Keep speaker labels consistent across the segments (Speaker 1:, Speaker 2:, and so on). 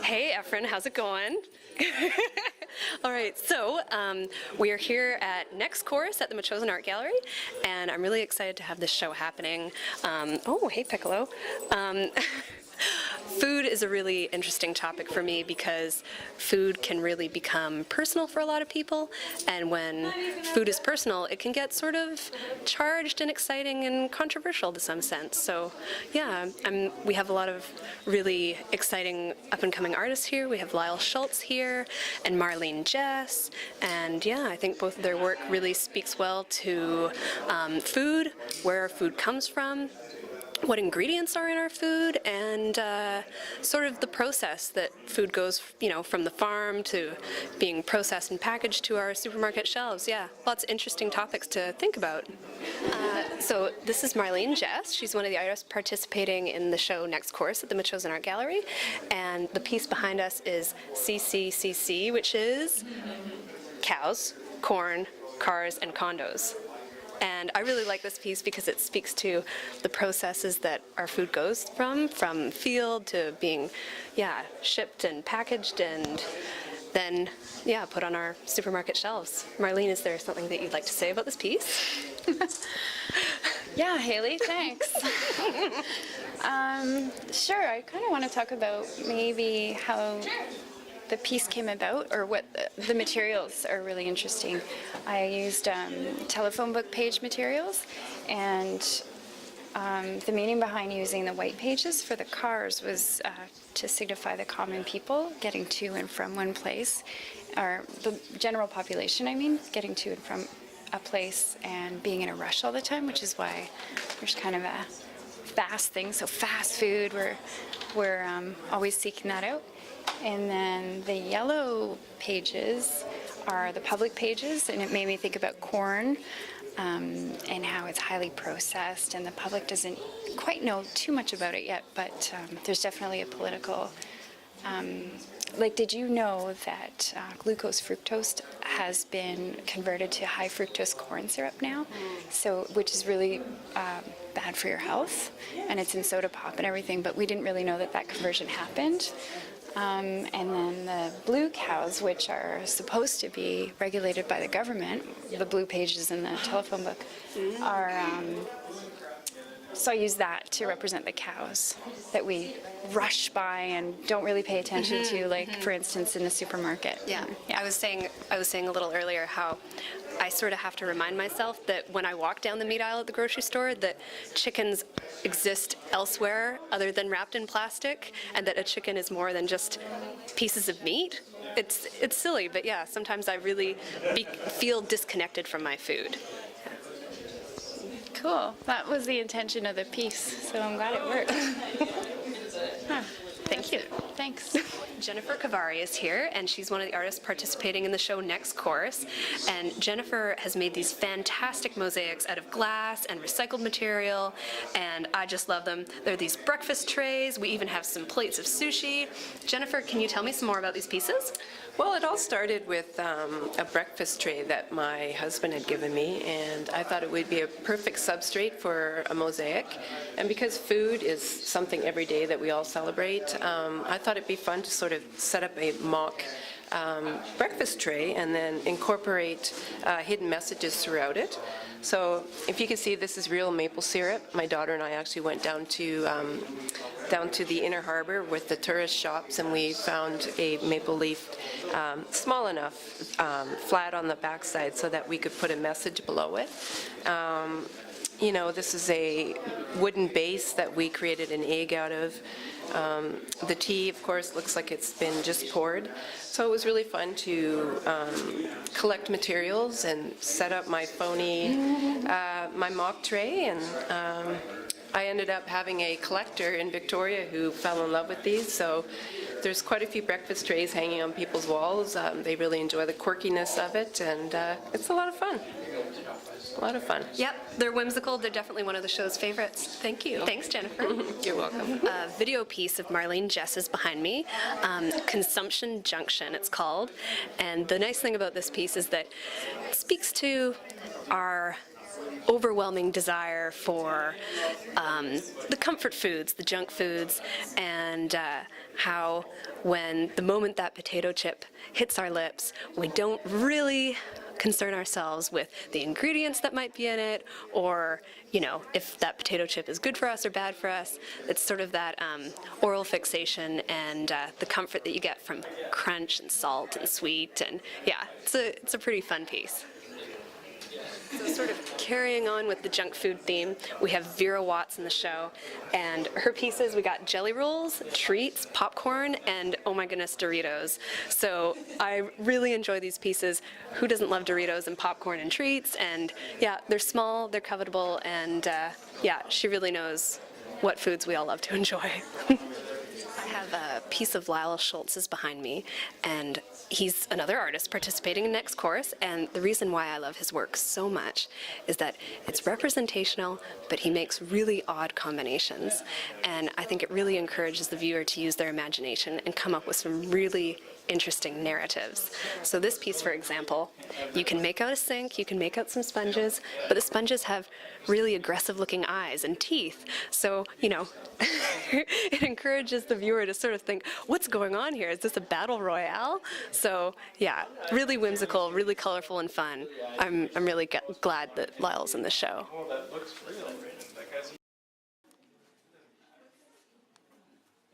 Speaker 1: Hey, Efren, how's it going? All right, so we are here at Next Course at the Metchosin Art Gallery, and I'm really excited to have this show happening. Oh, hey, Piccolo. Food is a really interesting topic for me because food can really become personal for a lot of people, and when food is personal, it can get sort of charged and exciting and controversial to some sense. So yeah, we have a lot of really exciting up-and-coming artists here. We have Lyle Schultz here and Marlene Jess, and yeah, I think both of their work really speaks well to food, where our food comes from, what ingredients are in our food, and sort of the process that food goes, from the farm to being processed and packaged to our supermarket shelves. Yeah, lots of interesting topics to think about. So this is Marlene Jess. She's one of the artists participating in the show Next Course at the Metchosin Art Gallery, and the piece behind us is CCCC, which is cows, corn, cars, and condos. And I really like this piece because it speaks to the processes that our food goes from field to being, shipped and packaged and then, put on our supermarket shelves. Marlene, is there something that you'd like to say about this piece?
Speaker 2: Yeah, Haley, thanks. Sure, I kind of want to talk about maybe how the piece came about, or what the materials are really interesting. I used telephone book page materials, and the meaning behind using the white pages for the cars was to signify the common people getting to and from one place, or the general population, getting to and from a place and being in a rush all the time, which is why there's kind of a fast thing. So fast food, we're always seeking that out. And then the yellow pages are the public pages, and it made me think about corn and how it's highly processed, and the public doesn't quite know too much about it yet, but there's definitely a political... did you know that glucose fructose has been converted to high fructose corn syrup now? So, which is really bad for your health, and it's in soda pop and everything, but we didn't really know that conversion happened. And then the blue cows, which are supposed to be regulated by the government, the blue pages in the telephone book, are, so I use that to represent the cows that we rush by and don't really pay attention to, for instance, in the supermarket.
Speaker 1: Yeah. I was saying a little earlier how I sort of have to remind myself that when I walk down the meat aisle at the grocery store, that chickens exist elsewhere other than wrapped in plastic, and that a chicken is more than just pieces of meat. It's silly, but yeah, sometimes I really feel disconnected from my food.
Speaker 2: Cool. That was the intention of the piece, so I'm glad it worked.
Speaker 1: Thank you.
Speaker 2: Thanks.
Speaker 1: Jennifer Kavari is here, and she's one of the artists participating in the show Next Course. And Jennifer has made these fantastic mosaics out of glass and recycled material, and I just love them. They're these breakfast trays. We even have some plates of sushi. Jennifer, can you tell me some more about these pieces?
Speaker 3: Well, it all started with a breakfast tray that my husband had given me, and I thought it would be a perfect substrate for a mosaic. And because food is something every day that we all celebrate, I thought it'd be fun to sort of set up a mock breakfast tray and then incorporate hidden messages throughout it. So if you can see, this is real maple syrup. My daughter and I actually went down to the inner harbor with the tourist shops, and we found a maple leaf small enough, flat on the backside, so that we could put a message below it. This is a wooden base that we created an egg out of. The tea, of course, looks like it's been just poured. So it was really fun to collect materials and set up my my mock tray, and I ended up having a collector in Victoria who fell in love with these. So there's quite a few breakfast trays hanging on people's walls. They really enjoy the quirkiness of it, and it's a lot of fun. A lot of fun.
Speaker 1: Yep, they're whimsical. They're definitely one of the show's favorites. Thank you. Thanks, Jennifer.
Speaker 3: You're welcome.
Speaker 1: A video piece of Marlene Jess is behind me. Consumption Junction, it's called. And the nice thing about this piece is that it speaks to our overwhelming desire for the comfort foods, the junk foods, and how when the moment that potato chip hits our lips, we don't really concern ourselves with the ingredients that might be in it, or, you know, if that potato chip is good for us or bad for us. It's sort of that oral fixation and the comfort that you get from crunch and salt and sweet, and yeah, it's a pretty fun piece. So sort of carrying on with the junk food theme, we have Vera Watts in the show, and her pieces, we got jelly rolls, treats, popcorn, and oh my goodness, Doritos. So I really enjoy these pieces. Who doesn't love Doritos and popcorn and treats? And yeah, they're small, they're covetable, and yeah, she really knows what foods we all love to enjoy. I have a piece of Lyle Schultz's behind me, and he's another artist participating in next course, and the reason why I love his work so much is that it's representational, but he makes really odd combinations, and I think it really encourages the viewer to use their imagination and come up with some really interesting narratives. So this piece, for example, you can make out a sink, you can make out some sponges, but the sponges have really aggressive looking eyes and teeth. So, you know, it encourages the viewer to sort of think, what's going on here? Is this a battle royale? So yeah, really whimsical, really colorful and fun. I'm really glad that Lyle's in the show.
Speaker 4: Oh, that looks real. That guy's...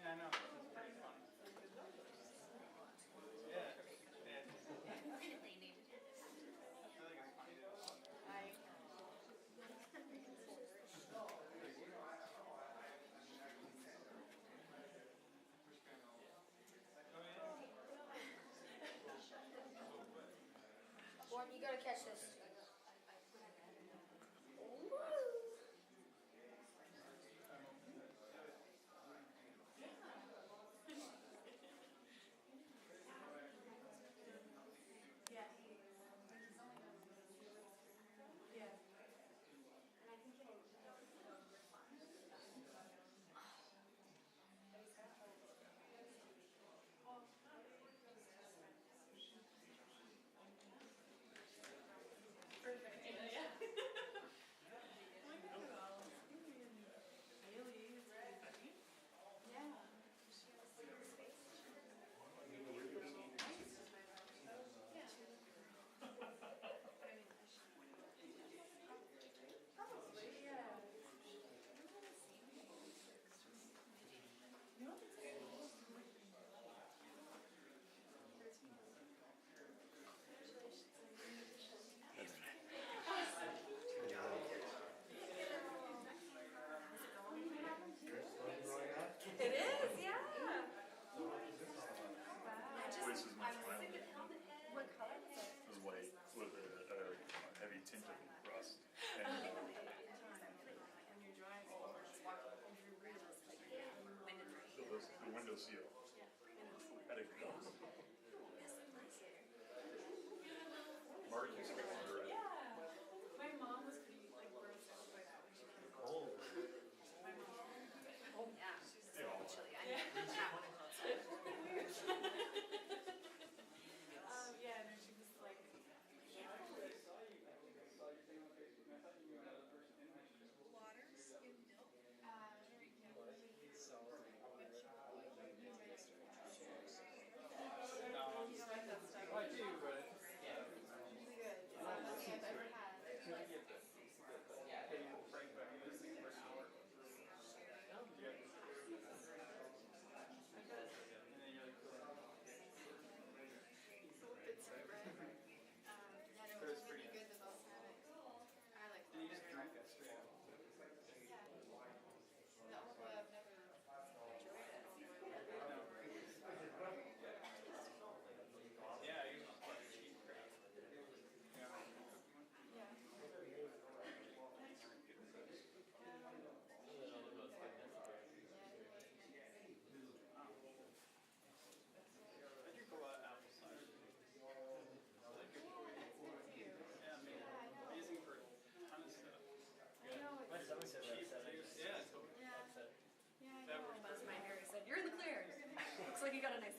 Speaker 4: Yeah, I know. It's pretty fun.
Speaker 5: Warren, you gotta catch this.
Speaker 4: Voice is much milder. It was white with a heavy tint of rust. And the window seal had a gum. Mark used to wander it.
Speaker 6: My mom was pretty grossed out by that when she came home. My mom. Oh yeah, she's chilly. I know. Yeah, no, she was like. Water, skim milk.
Speaker 4: I do, but
Speaker 1: Buzzed my hair. He said, "You're in the clear." Looks like you got a nice